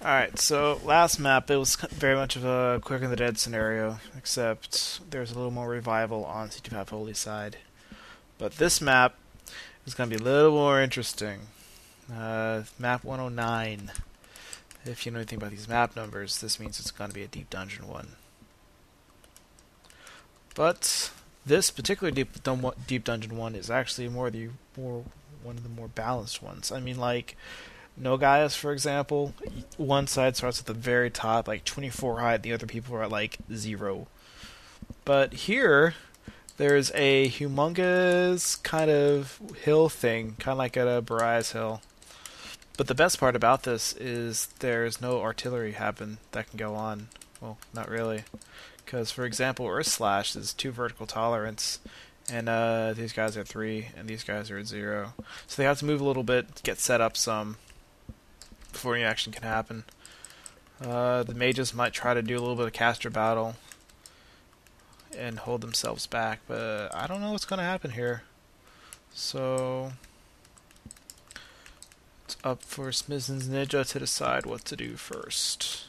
Alright, so last map, it was very much of a quick in the dead scenario, except there's a little more revival on CT5Holy side. But this map is going to be a little more interesting. Map 109. If you know anything about these map numbers, this means it's going to be a deep dungeon one. But this particular deep dungeon one is actually one of the more balanced ones. I mean, like, no Gaius, for example, one side starts at the very top, like 24 high, the other people are at like 0. But here, there's a humongous kind of hill thing, kind of like at a Barias Hill. But the best part about this is there's no artillery happen that can go on. Well, not really. Because, for example, Earth Slash is 2 vertical tolerance, and these guys are 3, and these guys are at 0. So they have to move a little bit to get set up some before any action can happen. The mages might try to do a little bit of caster battle and hold themselves back, but I don't know what's going to happen here. So it's up for Smitson's Ninja to decide what to do first.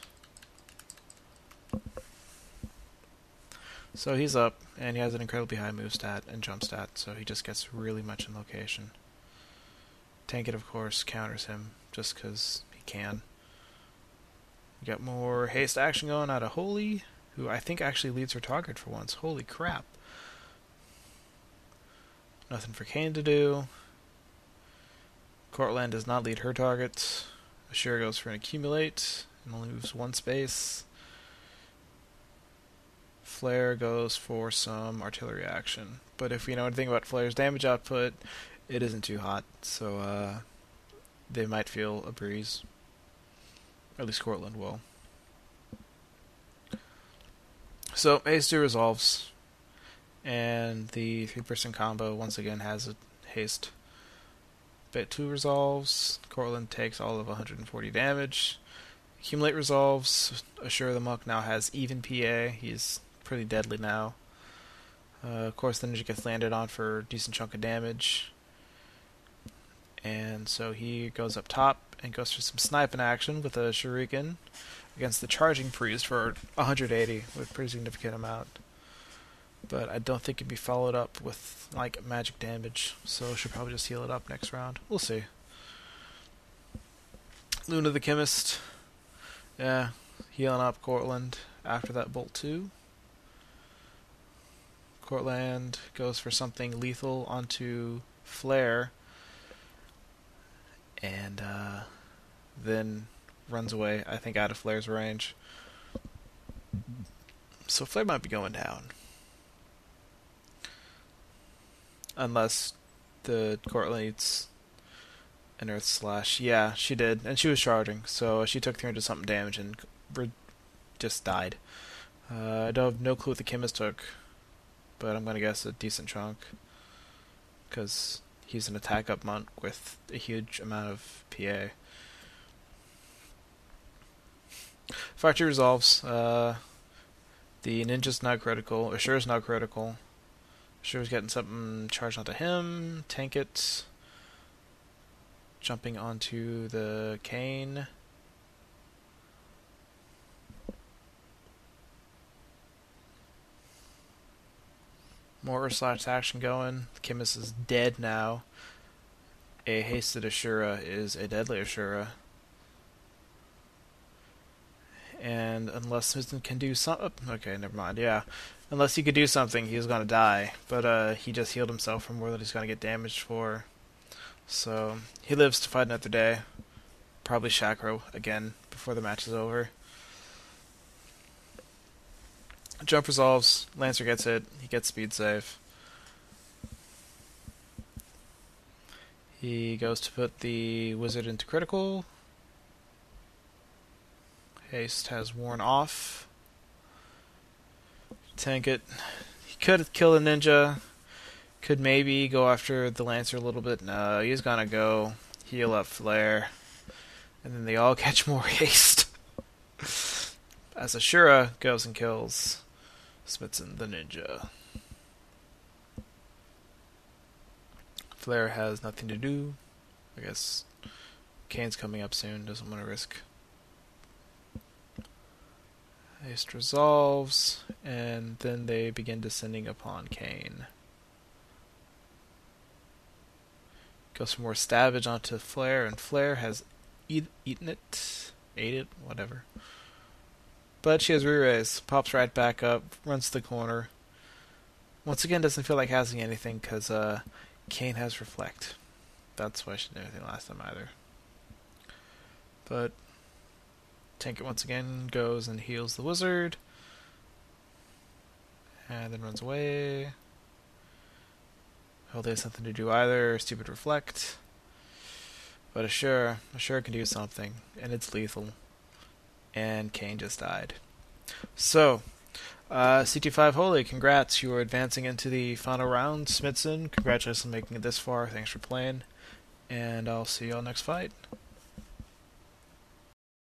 So he's up, and he has an incredibly high move stat and jump stat, so he just gets really much in location. Tank it, of course, counters him just because he can. We got more haste action going out of Holy, who I think actually leads her target for once. Holy crap. Nothing for Kane to do. Cortland does not lead her target. Asura goes for an accumulate and only moves 1 space. Flare goes for some artillery action. But if we know anything about Flare's damage output, it isn't too hot, so they might feel a breeze. At least Cortland will. So Haste 2 resolves, and the 3-person combo once again has a haste. Bit 2 resolves, Cortland takes all of 140 damage. Accumulate resolves, Assure the Monk now has even PA, he's pretty deadly now. Of course the ninja gets landed on for a decent chunk of damage. And so he goes up top and goes for some sniping action with a shuriken against the charging priest for 180 with a pretty significant amount. But I don't think it'd be followed up with like magic damage, so she'll probably just heal it up next round. We'll see. Luna the Chemist, yeah, healing up Cortland after that bolt 2. Cortland goes for something lethal onto Flare, and then runs away, I think, out of Flare's range. So Flare might be going down. Unless the Cortland eats an Earth Slash. Yeah, she did, and she was charging, so she took 300 something damage and just died. I don't have no clue what the Chemist took, but I'm going to guess a decent chunk, because he's an attack up monk with a huge amount of PA. Factory resolves. The ninja's not critical. Assura's not critical. Assura's getting something charged onto him. Tank it. Jumping onto the Kane. More slash action going. The Chemist is dead now. A hasted Asura is a deadly Asura. And unless Smitson can do something... Okay, never mind, yeah. Unless he could do something, he was going to die. But he just healed himself from more than he's going to get damaged for. So, he lives to fight another day. Probably Chakra again before the match is over. Jump resolves. Lancer gets hit. He gets speed save. He goes to put the wizard into critical. Haste has worn off. Tank it. He could kill the ninja. Could maybe go after the Lancer a little bit. No, he's gonna go heal up Flare. And then they all catch more haste. As Asura goes and kills Smitson the ninja. Flare has nothing to do. I guess Kane's coming up soon. Doesn't want to risk Haste resolves, and then they begin descending upon Kain. Goes some more Stabbage onto Flare, and Flare has eaten it. Ate it? Whatever. But she has re-raise. Pops right back up, runs to the corner. Once again, doesn't feel like hazing anything because Kain has Reflect. That's why she didn't do anything last time either. But Tank it once again, goes and heals the wizard. And then runs away. Holy has nothing to do either. Stupid Reflect. But Asura can do something, and it's lethal. And Kain just died. So, CT5Holy, congrats. You are advancing into the final round. Smitson, congratulations on making it this far. Thanks for playing. And I'll see you all next fight.